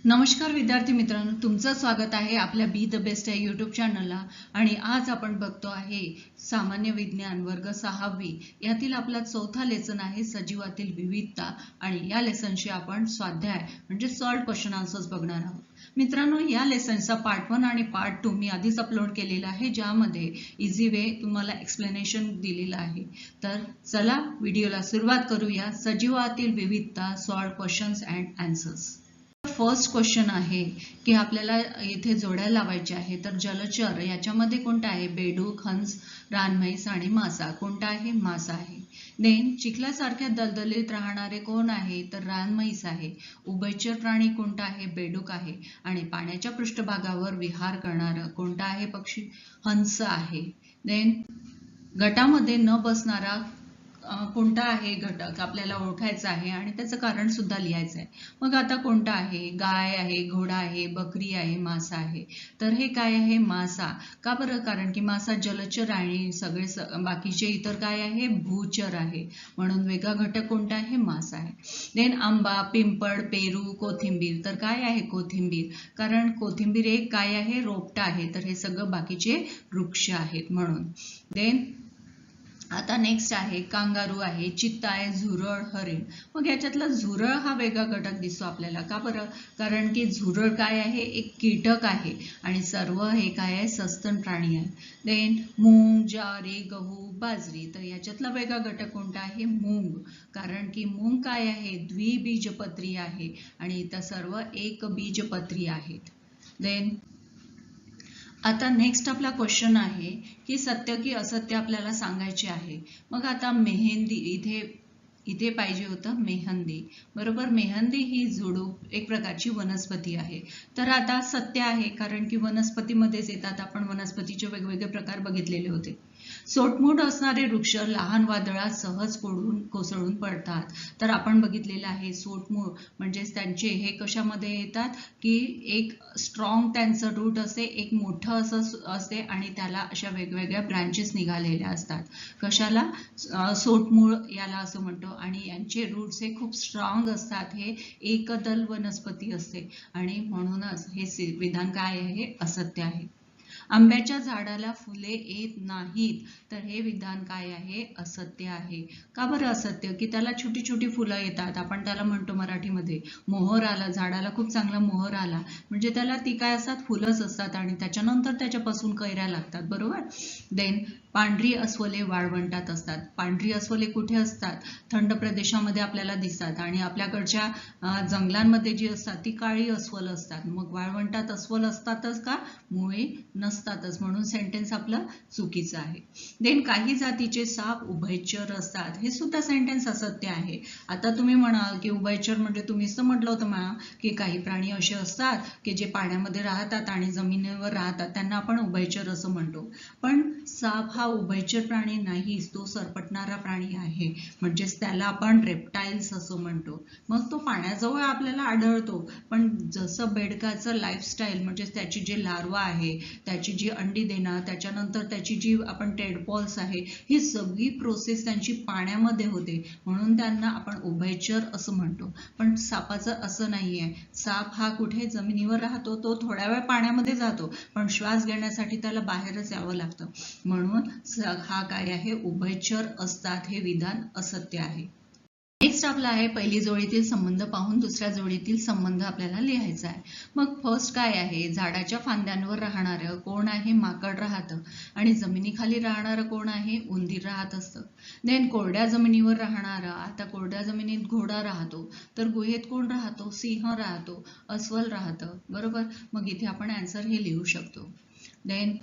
नमस्कार विद्यार्थी मित्रांनो, तुमचं स्वागत आहे आपल्या बी द बेस्ट या यूट्यूब चॅनलला. आणि आज आपण बघतो आहे सामान्य विज्ञान वर्ग 6वी यातील आपला चौथा लेसन आहे सजीवातील विविधता. आणि या लेसनशी आपण स्वाध्याय म्हणजे सॉल्व्ड क्वेश्चन आन्सर्स बघणार आहोत. मित्रांनो, या लेसनचा पार्ट 1 आणि पार्ट 2 मी आधीच अपलोड केलेला आहे, ज्यामध्ये इझी वे तुम्हाला एक्सप्लेनेशन दिलेलं आहे. तर चला व्हिडिओला सुरुवात करूया. सजीवातील विविधता, solved questions and answers. First question आहे की आपल्याला इथे जोड्या लावायच्या आहे. तर जलचर याच्यामध्ये कोणता आहे? बेडूक, हंस, रानम्हैस आणि मासा. कोणता आहे? मासा आहे. देन चिखलासारख्या दलदलीत राहणारे कोण आहे? तर रानम्हैस आहे. उभयचर प्राणी कोणता आहे? बेडूक आहे. आणि पाण्याच्या पृष्ठभागावर विहार करणारा कोणता आहे पक्षी? हंस आहे. देन गटामध्ये न बसणारा कोणता आहे घटक आपल्याला ओळखायचा आहे आणि त्याचं कारण सुद्धा लिहायचं आहे. मग आता कोणता आहे? गाय आहे, घोडा आहे, बकरी आहे, मासा आहे. तर हे काय आहे? मासा. का बरं? कारण की मासा जलचर आणि सगळे बाकीचे इतर काय आहे? भूचर आहे. म्हणून वेगळा घटक कोणता आहे? मासा आहे. देन आंबा, पिंपळ, पेरू, कोथिंबीर. तर काय आहे? कोथिंबीर. कारण कोथिंबीर एक काय आहे? रोपटा आहे. तर हे सगळं बाकीचे वृक्ष आहेत म्हणून. देन आता नेक्स्ट आहे कांगारू आहे, चित्ता आहे, झुरळ, हरिण. मग याच्यातला झुरळ हा वेगळा घटक दिसतो आपल्याला. का बरं? कारण की झुरळ काय आहे? एक कीटक आहे आणि सर्व हे काय आहे? सस्तन प्राणी आहे. देन मूग, ज्वारी, गहू, बाजरी. तर याच्यातला वेगळा घटक कोणता आहे? मूग. कारण की मूग काय आहे? द्विबीजपत्री आहे आणि इतर सर्व एक बीजपत्री आहेत. देन आता नेक्स्ट आपला क्वेश्चन आहे की सत्य की असत्य आपल्याला सांगायचे आहे. मग आता मेहंदी इथे पाहिजे होतं मेहंदी. बरोबर. मेहंदी ही झुडूप एक प्रकारची वनस्पती आहे. तर आता सत्य आहे कारण की वनस्पतीमध्येच येतात. आपण वनस्पतीचे वेगवेगळे प्रकार बघितलेले होते. सोटमोट असणारे वृक्ष लहान वादळात सहज कोसळून पडतात. तर आपण बघितलेलं आहे सोटमोट म्हणजेच त्यांचे हे कशामध्ये येतात की एक स्ट्रॉंग त्यांचं रूट असे, एक मोठं असं असते आणि त्याला अशा वेगवेगळ्या ब्रांचेस निघालेल्या असतात. कशाला? सोटमूळ याला असं म्हणतो. आणि यांचे रूट्स हे खूप स्ट्रॉंग असतात. हे एकदल वनस्पती असते आणि म्हणूनच हे विधान काय आहे? असत्य आहे. आंब्याच्या झाडाला फुले येत नाहीत. तर हे विधान काय आहे? असत्य आहे. का बरं असत्य? की त्याला छोटी छोटी फुलं येतात. आपण त्याला म्हणतो मराठीमध्ये मोहर आला. झाडाला खूप चांगला मोहर आला म्हणजे त्याला ती काय असतात? फुलंच असतात आणि त्याच्यानंतर त्याच्यापासून कैऱ्या लागतात. बरोबर. देन पांढरी अस्वले वाळवंटात असतात. पांढरी अस्वले कुठे असतात? थंड प्रदेशामध्ये आपल्याला दिसतात आणि आपल्याकडच्या जंगलांमध्ये जी असतात ती काळी अस्वल असतात. मग वाळवंटात अस्वल असतातच का? मुळे नसतातच. म्हणून सेंटेन्स आपलं चुकीचं आहे. देन काही जातीचे साप उभयचर असतात. हे सुद्धा सेंटेन्स असत्य आहे. आता तुम्ही म्हणाल की उभयचर म्हणजे तुम्हीच तर म्हटलं होतं मला की काही प्राणी असे असतात की जे पाण्यामध्ये राहतात आणि जमिनीवर राहतात, त्यांना आपण उभयचर असं म्हणतो. पण साप हा उभयचर प्राणी नाही, तो सरपटणारा प्राणी आहे. म्हणजेच त्याला आपण रेप्टाइल्स असं म्हणतो. मग तो पाण्याजवळ आपल्याला आढळतो. पण जसं बेडकाचं लाईफस्टाईल म्हणजे त्याची जी लार्वा आहे, त्याची जी अंडी देणं, त्याच्यानंतर त्याची जी आपण टेडपॉल्स आहे, ही सगळी प्रोसेस त्यांची पाण्यामध्ये होते. म्हणून त्यांना आपण उभयचर असं म्हणतो. पण सापाचं असं नाहीये. साप हा कुठे? जमिनीवर राहतो. तो थोड्या वेळ पाण्यामध्ये जातो पण श्वास घेण्यासाठी त्याला बाहेरच यावं लागतं. म्हणून हा काय आहे? उभयचर असतात. हे विधान असत्य आहे. नेक्स्ट आपला आहे पहिली जोडीतील संबंध पाहून दुसऱ्या जोडीतील संबंध आपल्याला लिहायचा आहे. मग फर्स्ट काय आहे? झाडाच्या फांद्यांवर राहणारं कोण आहे? माकड राहतं. आणि जमिनीखाली राहणारं कोण आहे? उंदीर राहत असतं. देन कोरड्या जमिनीवर राहणारा, आता कोरड्या जमिनीत घोडा राहतो. तर गुहेत कोण राहतो? सिंह राहतो, अस्वल राहतं. बरोबर. मग इथे आपण आन्सर हे लिहू शकतो. देन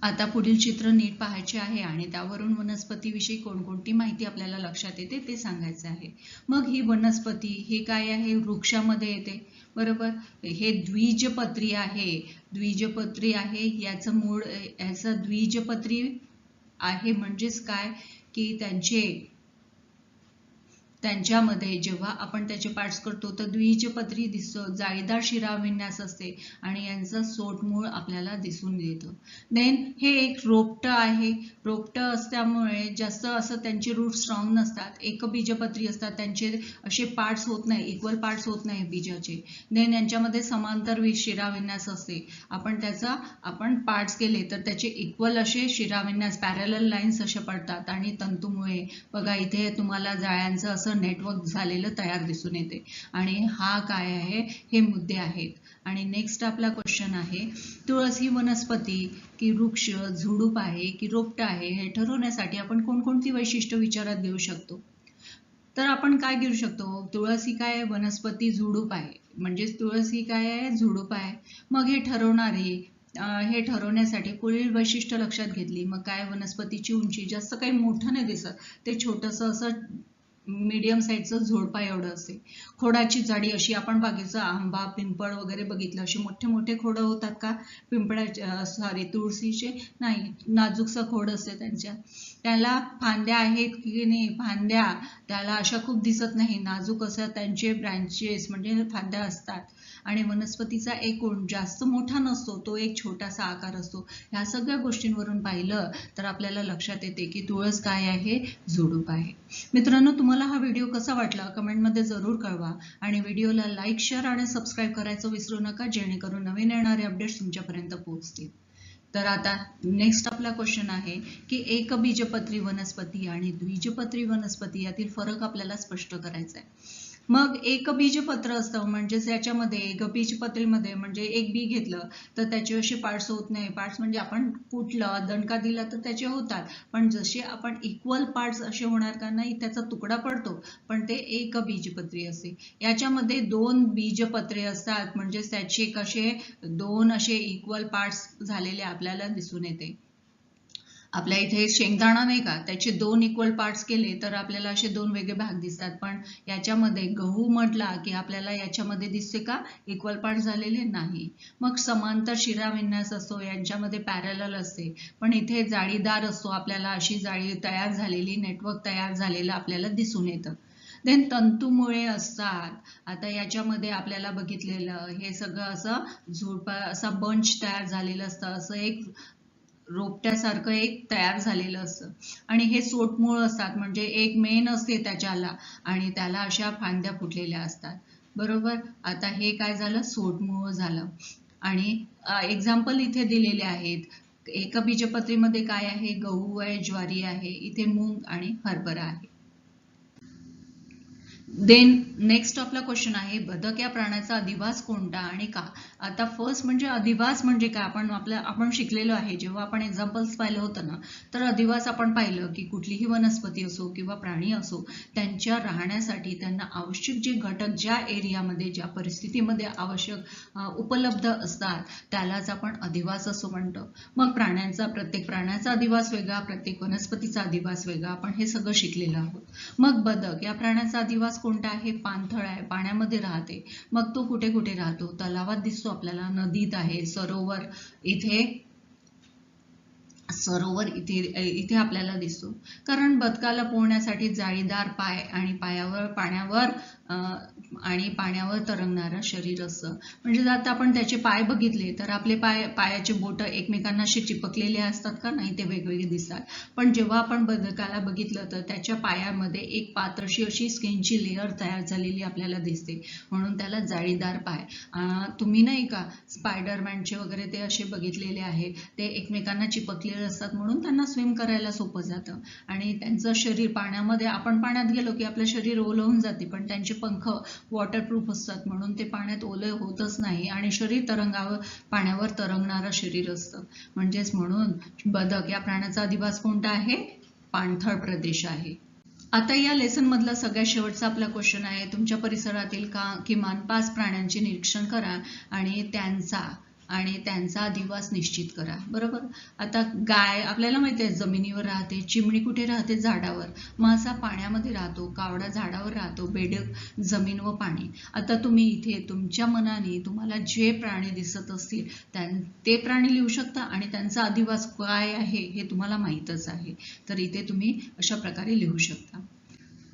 आता पुढील चित्र नीट पाहायचे आहे आणि त्यावरून वनस्पतीविषयी कोणकोणती माहिती आपल्याला लक्षात येते ते सांगायचं आहे. मग ही वनस्पती हे काय आहे? वृक्षामध्ये येते. बरोबर. हे द्विजपत्री आहे. द्विजपत्री आहे. याचं मूळ याचं द्विजपत्री आहे म्हणजेच काय की त्यांच्यामध्ये जेव्हा आपण त्याचे पार्ट्स करतो तर द्विबीजपत्री दिसतो, जाळीदार शिराविन्यास असते आणि यांचं सोटमूळ आपल्याला दिसून येतं. देन हे एक रोपटं आहे. रोपटं असल्यामुळे जास्त असं त्यांचे रूट स्ट्रॉंग नसतात, एकबीजपत्री असतात, त्यांचे असे पार्ट्स होत नाही, इक्वल पार्ट्स होत नाही बीजाचे. देन यांच्यामध्ये समांतर शिराविन्यास असते. आपण पार्ट्स केले तर त्याचे इक्वल असे शिराविन्यास पॅरलल लाईन्स असे पडतात आणि तंतुमुळे बघा इथे तुम्हाला जाळ्यांचं असं नेटवर्क झालेलं तयार दिसून येते. आणि हा काय आहे, हे मुद्दे आहेत. आणि नेक्स्ट आपला क्वेश्चन आहे, तुळस ही वनस्पती की वृक्ष, झुडूप आहे की रोपटं आहे, हे ठरवण्यासाठी आपण कोणकोणती वैशिष्ट्य विचारात घेऊ शकतो? तर आपण काय घेऊ शकतो, तुळस ही काय आहे, वनस्पती, झुडूप आहे. म्हणजेच तुळस ही काय आहे, झुडूप आहे. मग हे ठरवण्यासाठी पुढील वैशिष्ट्य लक्षात घेतली. मग काय, वनस्पतीची उंची जास्त काही मोठं नाही दिसत, ते छोटंसं असं मीडियम साईजचं झोडपा एवढं असते. खोडाची जाडी अशी आपण बागेचं आंबा, पिंपळ वगैरे बघितलं, अशी मोठे मोठे खोडं होतात का तुळशीचे? नाही, नाजूकसं खोड असते त्याला फांद्या आहेत की नाही, फांद्या त्याला अशा खूप दिसत नाही, नाजूक असं त्यांचे ब्रँचेस म्हणजे फांद्या असतात. आणि वनस्पतीचा एकूण जास्त मोठा नसतो, तो एक छोटासा आकार असतो. ह्या सगळ्या गोष्टींवरून पाहिलं तर आपल्याला लक्षात येते की तुळस काय आहे, झुडूप आहे. मित्रांनो, तुम्हाला हा व्हिडिओ कसा वाटला कमेंटमध्ये जरूर कळवा आणि व्हिडिओला लाईक, शेअर आणि सबस्क्राईब करायचं विसरू नका, जेणेकरून नवीन येणारे अपडेट्स तुमच्यापर्यंत पोहोचतील. तर आता नेक्स्ट आपला क्वेश्चन आहे की एकबीजपत्री वनस्पती आणि द्विबीजपत्री वनस्पती यातील फरक आपल्याला स्पष्ट करायचा आहे. मग एकबीजपत्र असतं म्हणजेच याच्यामध्ये एकबीजपत्रीमध्ये म्हणजे एक बी घेतलं तर त्याचे असे पार्ट्स होत नाही. पार्ट्स म्हणजे आपण कुठलं दणका दिला तर त्याचे होतात, पण जसे आपण इक्वल पार्ट्स असे होणार का, नाही, त्याचा तुकडा पडतो, पण ते एकबीजपत्री असते. याच्यामध्ये 2 बीजपत्रे असतात, म्हणजेच त्याचे कसे 2 असे इक्वल पार्ट्स झालेले आपल्याला दिसून येते. आपल्या इथे शेंगदाणा नाही का, त्याचे 2 इक्वल पार्ट्स केले तर आपल्याला असे 2 वेगळे भाग दिसतात, पण याच्यामध्ये गहू म्हटला की आपल्याला याच्यामध्ये दिसते का इक्वल पार्ट झालेले नाही. मग समांतर शिराविन्यास असतो, यांच्यामध्ये पॅरलल असते, पण इथे जाळीदार असतो, आपल्याला अशी जाळी तयार झालेली, नेटवर्क तयार झालेलं आपल्याला दिसून येतं. देन तंतुमुळे असतात. आता याच्यामध्ये आपल्याला बघितलेलं हे सगळं असं झुडपा असा बंच तयार झालेलं असतं, असं एक रोपट्यासारखं एक तयार झालेलं असतं. आणि हे सोटमूळ असतात, म्हणजे एक मेन असते त्याच्याला आणि त्याला अशा फांद्या फुटलेल्या असतात, बरोबर. आता हे काय झालं, सोटमूळ झालं. आणि एक्झाम्पल इथे दिलेले आहेत. एकबीजपत्रीमध्ये काय आहे, गहू आहे, ज्वारी आहे, इथे मूग आणि हरभरा आहे. देन नेक्स्ट आपला क्वेश्चन आहे, बदक या प्राण्याचा अधिवास कोणता आणि का? आता फर्स्ट म्हणजे अधिवास म्हणजे काय, आपण शिकलेलो आहे. जेव्हा आपण एक्झाम्पल्स पाहिलं होतं ना, तर अधिवास आपण पाहिलं की कुठलीही वनस्पती असो किंवा प्राणी असो, त्यांच्या राहण्यासाठी त्यांना आवश्यक जे घटक ज्या एरियामध्ये, ज्या परिस्थितीमध्ये आवश्यक उपलब्ध असतात त्यालाच आपण अधिवास असं म्हणतो. मग प्रत्येक प्राण्याचा अधिवास वेगळा, प्रत्येक वनस्पतीचा अधिवास वेगळा, आपण हे सगळं शिकलेलं आहोत. मग बदक या प्राण्याचा अधिवास कोणता आहे, पाणथळ आहे, पाण्यामध्ये राहते. मग तो कुठे कुठे राहतो, तलावात दिसतो आपल्याला, नदीत आहे, सरोवर इथे आपल्याला दिसतो. कारण बदकाला पोहण्यासाठी जाळीदार पाय आणि पाण्यावर तरंगणारं शरीर असतं. म्हणजे आता आपण त्याचे पाय बघितले तर आपले पायाचे बोट एकमेकांना असे चिपकलेले असतात का, नाही, ते वेगवेगळे दिसतात. पण जेव्हा आपण बदकाला बघितलं तर त्याच्या पायामध्ये एक पातळशी अशी स्किनची लेअर तयार झालेली आपल्याला दिसते, म्हणून त्याला जाळीदार पाय. तुम्ही नाही का स्पायडरमॅनचे वगैरे ते असे बघितलेले आहे, ते एकमेकांना चिपकलेले असतात, म्हणून त्यांना स्विम करायला सोपं जातं. आणि त्यांचं शरीर पाण्यामध्ये, आपण पाण्यात गेलो की आपलं शरीर ओलं होऊन जाते, पण त्यांचे पंख वॉटरप्रूफ असतात, म्हणून ते पाण्यात ओले होतच नाही आणि शरीर पाण्यावर तरंगणारं शरीर असतं. म्हणून बदक या प्राण्याचा अधिवास कोणता आहे, पाणथळ प्रदेश आहे. आता या लेसन मधला सगळ्यात शेवटचा आपला क्वेश्चन आहे, तुमच्या परिसरातील किमान 5 प्राण्यांचे निरीक्षण करा आणि त्यांचा अधिवास निश्चित करा, बरोबर. आता गाय आपल्याला माहिती आहे जमिनीवर राहते, चिमणी कुठे राहते, झाडावर, मासा पाण्यामध्ये राहतो, कावडा झाडावर राहतो, बेडूक जमीन व पाणी. आता तुम्ही इथे तुमच्या मनाने तुम्हाला जे प्राणी दिसत असतील ते प्राणी लिहू शकता आणि त्यांचा अधिवास काय आहे हे तुम्हाला माहीतच आहे, तर इथे तुम्ही अशा प्रकारे लिहू शकता.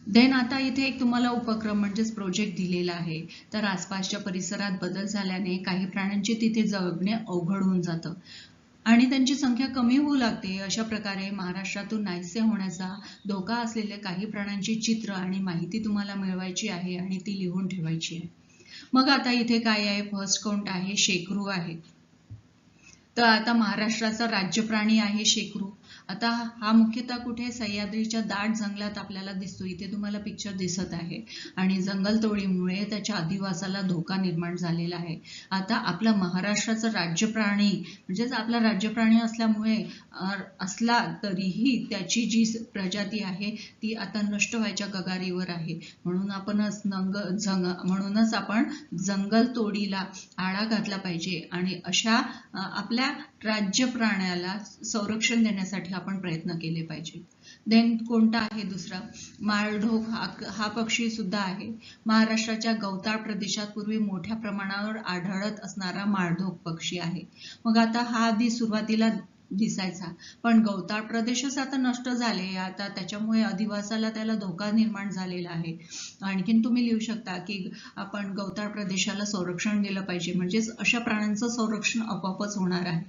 देन आता इथे एक तुम्हाला उपक्रम म्हणजेच प्रोजेक्ट दिलेला आहे. तर आसपासच्या परिसरात बदल झाल्याने काही प्राण्यांची तिथे जगणे अवघड होऊन जातं आणि त्यांची संख्या कमी होऊ लागते. अशा प्रकारे महाराष्ट्रातून नाहीसे होण्याचा धोका असलेल्या काही प्राण्यांची चित्र आणि माहिती तुम्हाला मिळवायची आहे आणि ती लिहून ठेवायची आहे. मग आता इथे काय आहे, फर्स्ट काउंट आहे शेकरू आहे. तर आता महाराष्ट्राचा राज्य प्राणी आहे शेकरू. आता हा मुख्यतः कुठे सह्याद्रीच्या दाट जंगलात आपल्याला दिसतो. इथे तुम्हाला पिक्चर दिसत आहे आणि जंगलतोडीमुळे त्याच्या अधिवासाला धोका निर्माण झालेला आहे. आता आपला महाराष्ट्राचा राज्य प्राणी म्हणजेच आपला राज्य प्राणी असल्यामुळे असला तरीही त्याची जी प्रजाती आहे ती आता नष्ट व्हायच्या कगारीवर आहे. म्हणूनच आपण जंगलतोडीला आळा घातला पाहिजे आणि अशा आपल्या राज्य प्राण्याला संरक्षण देण्यासाठी आपण प्रयत्न केले पाहिजे. देन कोणता आहे दुसरा, माळढोक हा पक्षी सुद्धा आहे. महाराष्ट्राच्या गवताळ प्रदेशात पूर्वी मोठ्या प्रमाणावर आढळत असणारा माळढोक पक्षी आहे. मग आता हा आधी सुरुवातीला दिसायचा, पण गवताळ प्रदेशच आता नष्ट झाले. आता त्याच्यामुळे अधिवासाला त्याला धोका निर्माण झालेला आहे. आणखीन तुम्ही लिहू शकता की आपण गवताळ प्रदेशाला संरक्षण दिलं पाहिजे, म्हणजेच अशा प्राण्यांचं संरक्षण आपोआपच होणार आहे.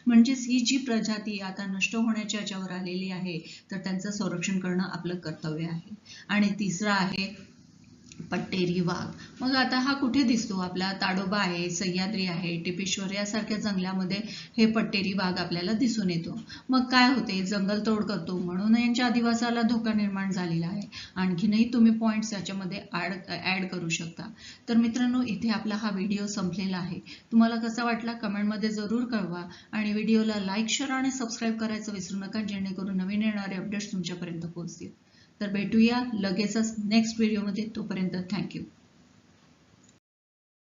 म्हणजेच ही जी प्रजाती आता नष्ट होण्याच्या याच्यावर आलेली आहे तर त्यांचं संरक्षण करणं आपलं कर्तव्य आहे. आणि तिसरा आहे पट्टेरी वाघ. मग आता हा कुठे दिसतो, आपला ताडोबा आहे, सह्याद्री आहे, टिपेश्वर यासारख्या जंगलामध्ये हे पट्टेरी वाघ आपल्याला दिसून येतो. मग काय होते, जंगलतोड करतो म्हणून यांच्या अधिवासाला धोका निर्माण झालेला आहे. आणखीनही तुम्ही पॉइंट्स याच्यामध्ये ऍड करू शकता. तर मित्रांनो, इथे आपला हा व्हिडिओ संपलेला आहे. तुम्हाला कसा वाटला कमेंटमध्ये जरूर कळवा आणि व्हिडिओला लाईक, शेअर आणि सबस्क्राईब करायचं विसरू नका, जेणेकरून नवीन येणारे अपडेट्स तुमच्यापर्यंत पोहोचतील. तर भेटूया लगेचच नेक्स्ट व्हिडिओमध्ये. तोपर्यंत थँक्यू.